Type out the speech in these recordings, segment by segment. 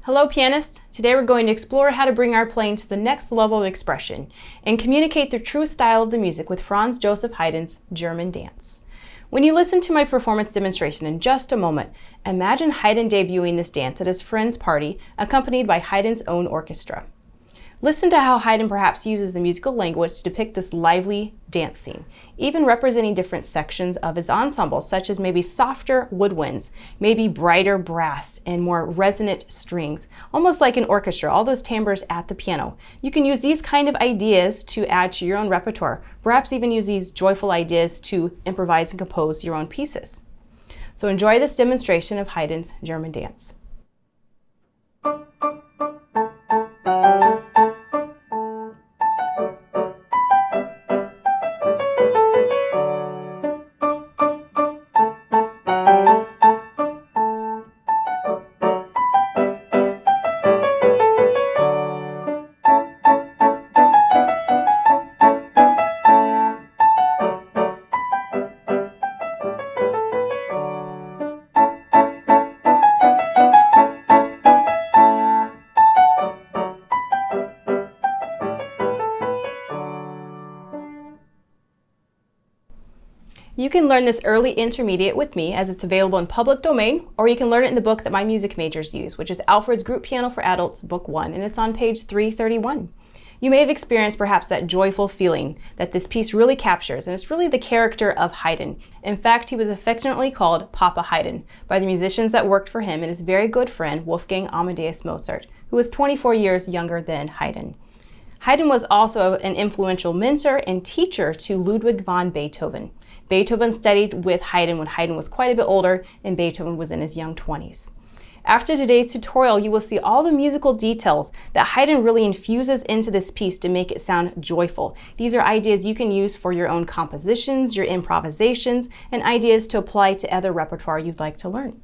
Hello pianists! Today we're going to explore how to bring our playing to the next level of expression and communicate the true style of the music with Franz Joseph Haydn's German dance. When you listen to my performance demonstration in just a moment, imagine Haydn debuting this dance at his friend's party accompanied by Haydn's own orchestra. Listen to how Haydn perhaps uses the musical language to depict this lively dance scene, even representing different sections of his ensemble, such as maybe softer woodwinds, maybe brighter brass and more resonant strings, almost like an orchestra, all those timbres at the piano. You can use these kind of ideas to add to your own repertoire, perhaps even use these joyful ideas to improvise and compose your own pieces. So enjoy this demonstration of Haydn's German dance. You can learn this early intermediate with me as it's available in public domain, or you can learn it in the book that my music majors use, which is Alfred's Group Piano for Adults, Book 1, and it's on page 331. You may have experienced perhaps that joyful feeling that this piece really captures, and it's really the character of Haydn. In fact, he was affectionately called Papa Haydn by the musicians that worked for him and his very good friend Wolfgang Amadeus Mozart, who was 24 years younger than Haydn. Haydn was also an influential mentor and teacher to Ludwig van Beethoven. Beethoven studied with Haydn when Haydn was quite a bit older and Beethoven was in his young 20s. After today's tutorial, you will see all the musical details that Haydn really infuses into this piece to make it sound joyful. These are ideas you can use for your own compositions, your improvisations, and ideas to apply to other repertoire you'd like to learn.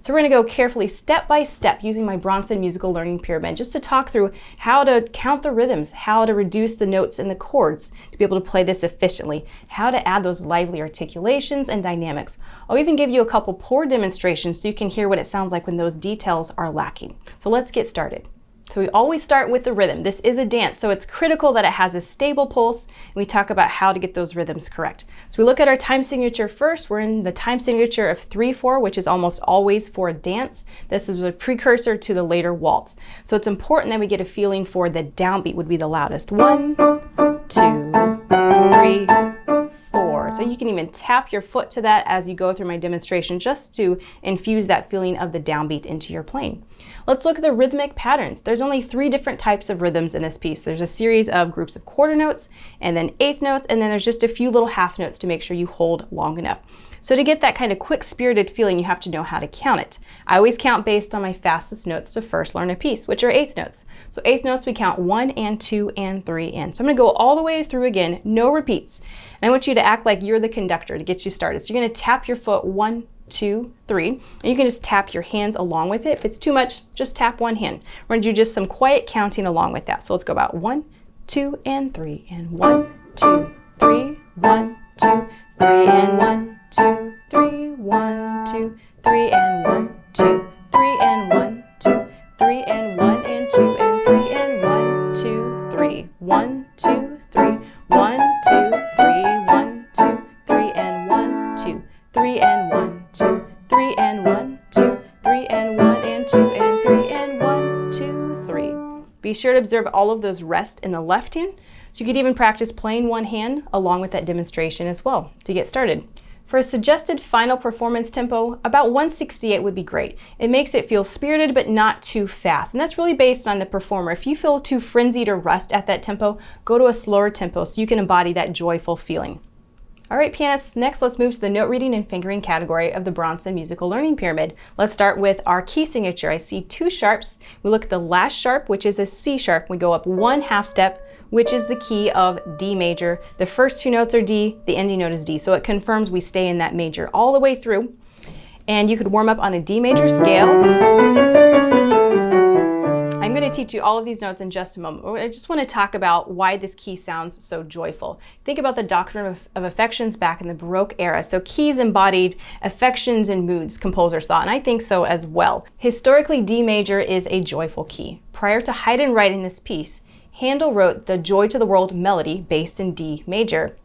So we're going to go carefully step by step using my Bronson musical learning pyramid just to talk through how to count the rhythms, how to reduce the notes and the chords to be able to play this efficiently, how to add those lively articulations and dynamics. I'll even give you a couple chord demonstrations so you can hear what it sounds like when those details are lacking. So let's get started. So we always start with the rhythm. This is a dance, so it's critical that it has a stable pulse, and we talk about how to get those rhythms correct. So we look at our time signature first. We're in the time signature of 3/4, which is almost always for a dance. This is a precursor to the later waltz. So it's important that we get a feeling for the downbeat would be the loudest. 1, 2, 3, 4. So you can even tap your foot to that as you go through my demonstration just to infuse that feeling of the downbeat into your playing. Let's look at the rhythmic patterns. There's only 3 different types of rhythms in this piece. There's a series of groups of quarter notes, and then eighth notes, and then there's just a few little half notes to make sure you hold long enough. So to get that kind of quick-spirited feeling, you have to know how to count it. I always count based on my fastest notes to first learn a piece, which are eighth notes. So eighth notes, we count 1 and 2 and 3 and. So I'm going to go all the way through again, no repeats. And I want you to act like you're the conductor to get you started. So you're going to tap your foot 1, 2, 3, and you can just tap your hands along with it. If it's too much, just tap one hand. We're going to do just some quiet counting along with that. So let's go about 1, 2, and 3, and 1, 2, 3, 1, 2, 3, and 1, 2, 3, 1, 2, 3, and 1, 2, 3, and 1, 2, 3, and 1, and 2, and 3, and 1, 2, 3, 1, 2, 3, 1, 2, 3, 1, 2, 3, and 1, 2, 3, and 1, 2, 3, and 1, 2, 3, and 1, and 2, and 3, and 1, 2, 3. Be sure to observe all of those rest in the left hand, so you could even practice playing one hand along with that demonstration as well to get started. For a suggested final performance tempo, about 168 would be great. It makes it feel spirited but not too fast, and that's really based on the performer. If you feel too frenzied or rushed at that tempo, go to a slower tempo so you can embody that joyful feeling. All right, pianists, next let's move to the note reading and fingering category of the Bronson musical learning pyramid. Let's start with our key signature. I see 2 sharps. We look at the last sharp, which is a C sharp. We go up 1 half step, which is the key of D major. The first 2 notes are D, the ending note is D. So it confirms we stay in that major all the way through. And you could warm up on a D major scale. I'm going to to teach you all of these notes in just a moment. I just want to talk about why this key sounds so joyful. Think about the doctrine of affections back in the Baroque era. So keys embodied affections and moods, composers thought, and I think so as well. Historically, D major is a joyful key. Prior to Haydn writing this piece, Handel wrote the Joy to the World melody based in D major.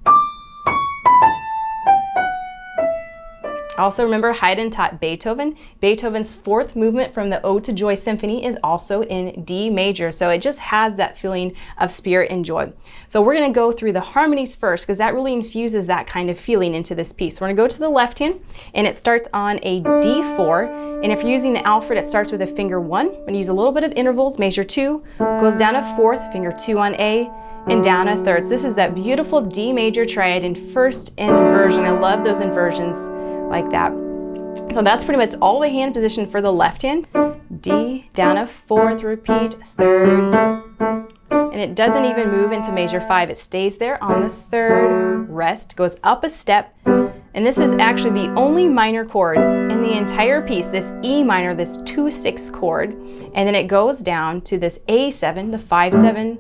Also remember, Haydn taught Beethoven. Beethoven's fourth movement from the Ode to Joy Symphony is also in D major, so it just has that feeling of spirit and joy. So we're going to go through the harmonies first because that really infuses that kind of feeling into this piece. We're going to go to the left hand, and it starts on a D4, and if you're using the Alfred, it starts with a finger 1. I'm going to use a little bit of intervals, measure 2, goes down a 4th, finger 2 on A, and down a 3rd. So this is that beautiful D major triad in first inversion. I love those inversions like that. So that's pretty much all the hand position for the left hand. D, down a 4th, repeat, 3rd. And it doesn't even move into measure 5. It stays there on the 3rd, rest, goes up a step. And this is actually the only minor chord in the entire piece, this E minor, this 2-6 chord. And then it goes down to this A7, the 5-7.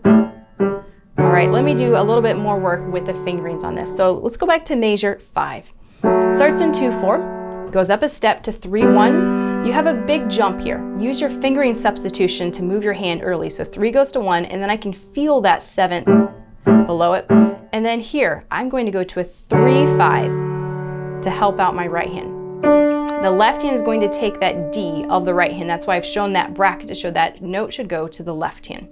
All right, let me do a little bit more work with the fingerings on this. So let's go back to measure 5. Starts in 2-4, goes up a step to 3-1. You have a big jump here. Use your fingering substitution to move your hand early. So 3 goes to 1, and then I can feel that 7th below it. And then here, I'm going to go to a 3-5 to help out my right hand. The left hand is going to take that D of the right hand. That's why I've shown that bracket to show that note should go to the left hand.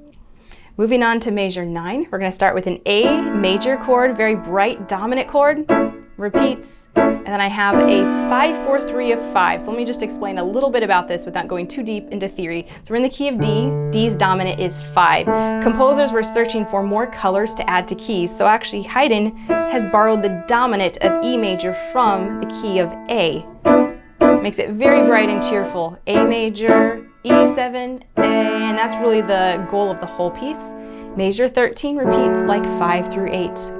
Moving on to measure 9, we're going to start with an A major chord, very bright dominant chord. Repeats, and then I have a 5-4-3 of 5. So let me just explain a little bit about this without going too deep into theory. So we're in the key of D. D's dominant is 5. Composers were searching for more colors to add to keys, so actually Haydn has borrowed the dominant of E major from the key of A. Makes it very bright and cheerful. A major, E7, A, and that's really the goal of the whole piece. Measure 13 repeats like 5 through 8.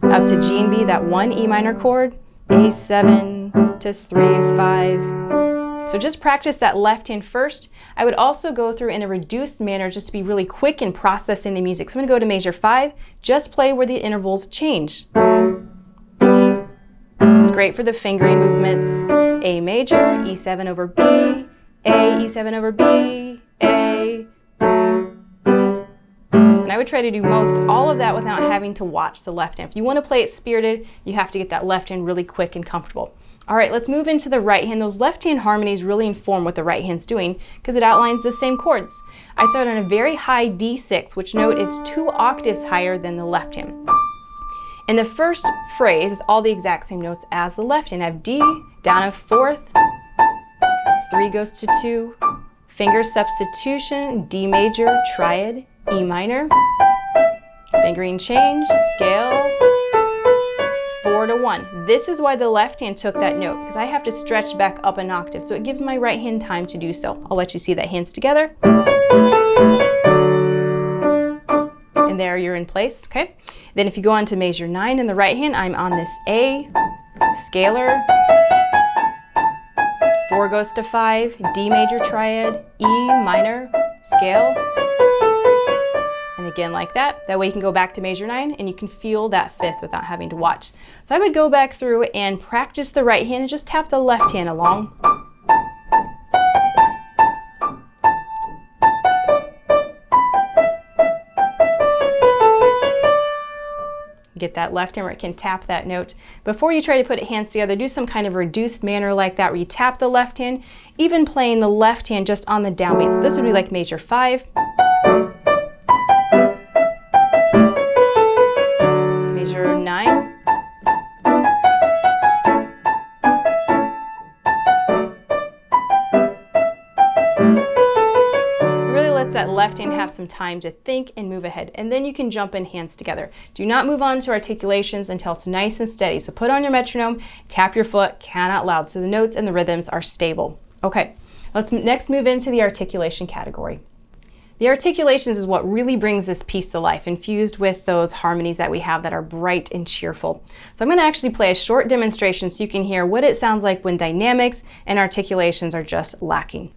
Up to G and B, that 1 E minor chord, A7 to 3-5. So just practice that left hand first. I would also go through in a reduced manner just to be really quick in processing the music. So I'm going to go to measure 5, just play where the intervals change. It's great for the fingering movements. A major, E7 over B, A, E7 over B, A. I would try to do most all of that without having to watch the left hand. If you want to play it spirited, you have to get that left hand really quick and comfortable. All right, let's move into the right hand. Those left hand harmonies really inform what the right hand's doing because it outlines the same chords. I start on a very high D6, which note is 2 octaves higher than the left hand. And the first phrase is all the exact same notes as the left hand. I have D, down a 4th, 3 goes to 2, finger substitution, D major, triad, E minor, fingering change, scale, 4 to 1. This is why the left hand took that note, because I have to stretch back up an octave, so it gives my right hand time to do so. I'll let you see that hands together. And there you're in place, okay? Then if you go on to measure 9 in the right hand, I'm on this A, scalar, 4 goes to 5, D major triad, E minor, scale, and again like that. That way you can go back to measure 9 and you can feel that 5th without having to watch. So I would go back through and practice the right hand and just tap the left hand along. Get that left hand where it can tap that note. Before you try to put hands together, do some kind of reduced manner like that where you tap the left hand, even playing the left hand just on the downbeat. So this would be like measure 5. Measure 9. That left hand have some time to think and move ahead, and then you can jump in hands together. Do not move on to articulations until it's nice and steady. So put on your metronome, tap your foot, count out loud so the notes and the rhythms are stable. Okay, let's next move into the articulation category. The articulations is what really brings this piece to life, infused with those harmonies that we have that are bright and cheerful. So I'm going to actually play a short demonstration so you can hear what it sounds like when dynamics and articulations are just lacking.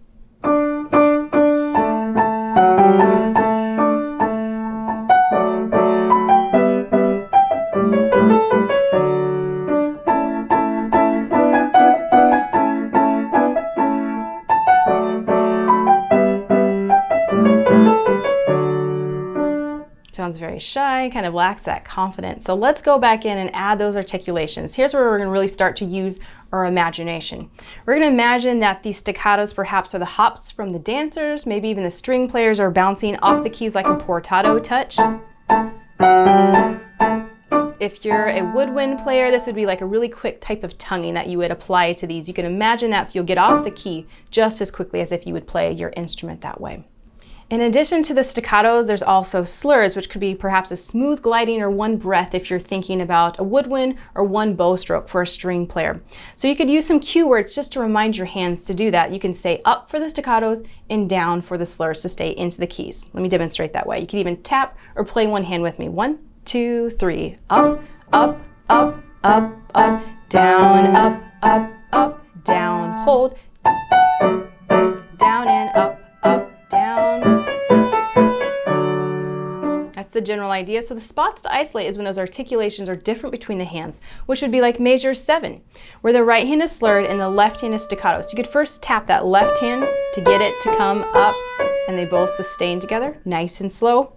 sounds very shy, kind of lacks that confidence. So let's go back in and add those articulations. Here's where we're going to really start to use our imagination. We're going to imagine that these staccatos perhaps are the hops from the dancers, maybe even the string players are bouncing off the keys like a portato touch. If you're a woodwind player, this would be like a really quick type of tonguing that you would apply to these. You can imagine that, so you'll get off the key just as quickly as if you would play your instrument that way. In addition to the staccatos, there's also slurs, which could be perhaps a smooth gliding or one breath if you're thinking about a woodwind, or one bow stroke for a string player. So you could use some cue words just to remind your hands to do that. You can say up for the staccatos and down for the slurs to stay into the keys. Let me demonstrate that way. You can even tap or play one hand with me. 1, 2, 3. Up, up, up, up, up, down, up, up, up, down, hold, down and up, up, down. That's the general idea. So the spots to isolate is when those articulations are different between the hands, which would be like measure 7, where the right hand is slurred and the left hand is staccato. So you could first tap that left hand to get it to come up, and they both sustain together, nice and slow.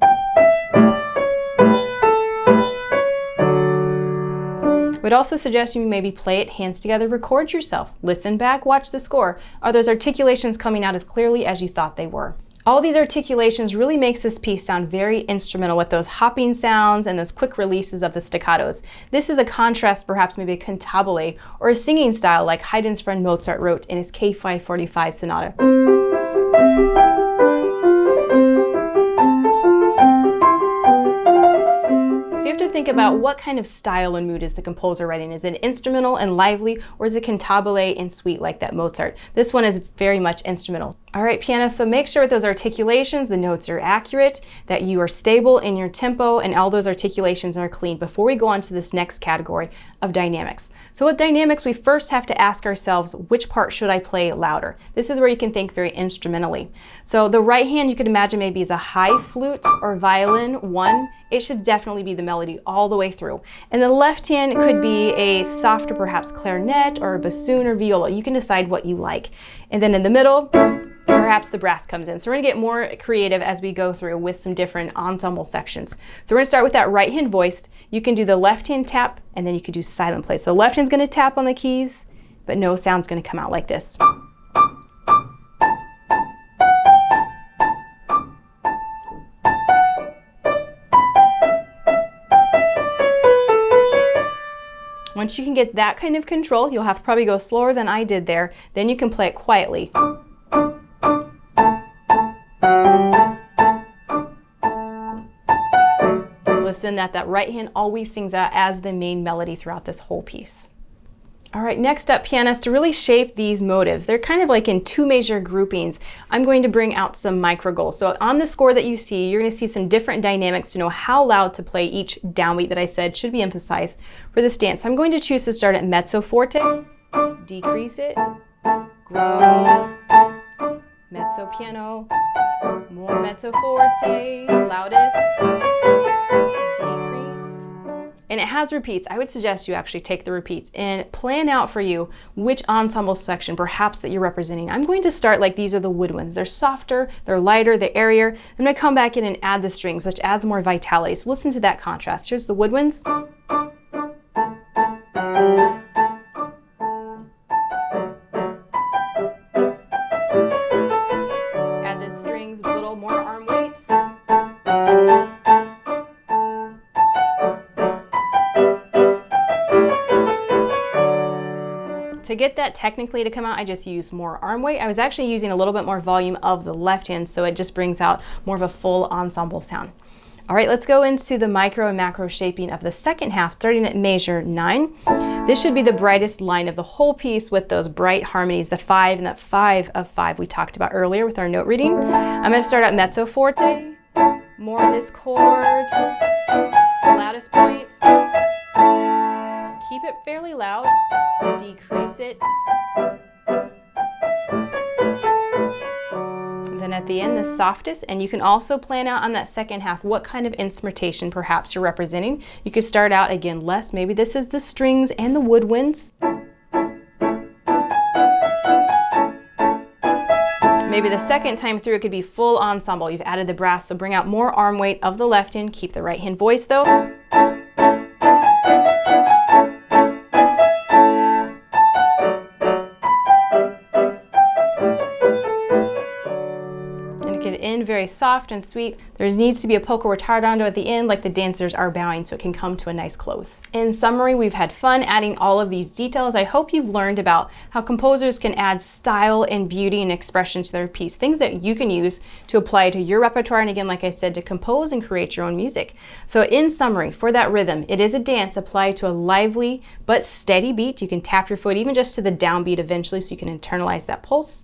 Would also suggest you maybe play it hands together, record yourself, listen back, watch the score. Are those articulations coming out as clearly as you thought they were? All these articulations really makes this piece sound very instrumental with those hopping sounds and those quick releases of the staccatos. This is a contrast, perhaps maybe a cantabile or a singing style like Haydn's friend Mozart wrote in his K545 sonata. Think about what kind of style and mood is the composer writing. Is it instrumental and lively, or is it cantabile and sweet like that Mozart? This one is very much instrumental. All right, pianists, so make sure with those articulations, the notes are accurate, that you are stable in your tempo, and all those articulations are clean before we go on to this next category of dynamics. So with dynamics, we first have to ask ourselves, which part should I play louder? This is where you can think very instrumentally. So the right hand, you could imagine maybe is a high flute or violin 1. It should definitely be the melody all the way through. And the left hand could be a softer, perhaps clarinet or a bassoon or viola. You can decide what you like. And then in the middle, perhaps the brass comes in. So we're gonna get more creative as we go through with some different ensemble sections. So we're gonna start with that right hand voiced. You can do the left hand tap, and then you can do silent play. So the left hand's gonna tap on the keys, but no sound's gonna come out like this. Once you can get that kind of control, you'll have to probably go slower than I did there. Then you can play it quietly. Listen that right hand always sings out as the main melody throughout this whole piece. All right, next up, pianists, to really shape these motives, they're kind of like in 2 major groupings. I'm going to bring out some micro goals. So on the score that you see, you're going to see some different dynamics to know how loud to play each downbeat that I said should be emphasized for this dance. I'm going to choose to start at mezzo forte, decrease it, grow, mezzo piano, more mezzo forte, loudest, decrease. And it has repeats. I would suggest you actually take the repeats and plan out for you which ensemble section perhaps that you're representing. I'm going to start like these are the woodwinds. They're softer, they're lighter, they're airier. I'm going to come back in and add the strings, which adds more vitality. So listen to that contrast. Here's the woodwinds. Add the strings, a little more arm weights. To get that technically to come out, I just used more arm weight. I was actually using a little bit more volume of the left hand, so it just brings out more of a full ensemble sound. All right, let's go into the micro and macro shaping of the second half, starting at measure 9. This should be the brightest line of the whole piece with those bright harmonies, the 5 and that 5 of 5 we talked about earlier with our note reading. I'm going to start at mezzo forte, more in this chord, loudest point. Keep it fairly loud, decrease it. And then at the end, the softest, and you can also plan out on that second half what kind of instrumentation perhaps you're representing. You could start out again less, maybe this is the strings and the woodwinds. Maybe the second time through it could be full ensemble. You've added the brass, so bring out more arm weight of the left hand. Keep the right hand voice though. End very soft and sweet. There needs to be a poco retardando at the end, like the dancers are bowing, so it can come to a nice close. In summary, we've had fun adding all of these details. I hope you've learned about how composers can add style and beauty and expression to their piece, things that you can use to apply to your repertoire, and again, like I said, to compose and create your own music. So in summary, for that rhythm, it is a dance applied to a lively but steady beat. You can tap your foot even just to the downbeat eventually, so you can internalize that pulse.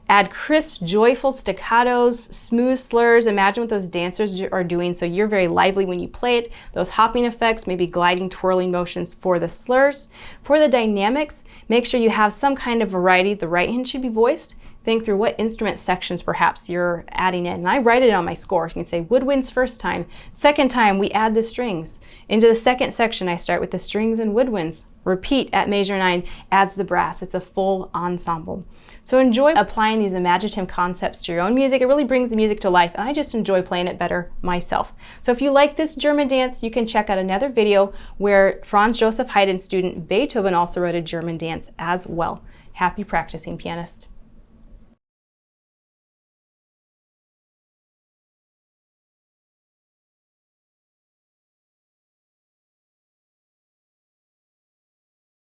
Add crisp, joyful staccatos, smooth slurs. Imagine what those dancers are doing, so you're very lively when you play it. Those hopping effects, maybe gliding, twirling motions for the slurs. For the dynamics, make sure you have some kind of variety. The right hand should be voiced. Think through what instrument sections perhaps you're adding in. And I write it on my score. You can say woodwinds first time. Second time, we add the strings. Into the second section, I start with the strings and woodwinds. Repeat at measure 9, adds the brass. It's a full ensemble. So enjoy applying these imaginative concepts to your own music. It really brings the music to life, and I just enjoy playing it better myself. So if you like this German dance, you can check out another video where Franz Joseph Haydn student Beethoven also wrote a German dance as well. Happy practicing, pianist.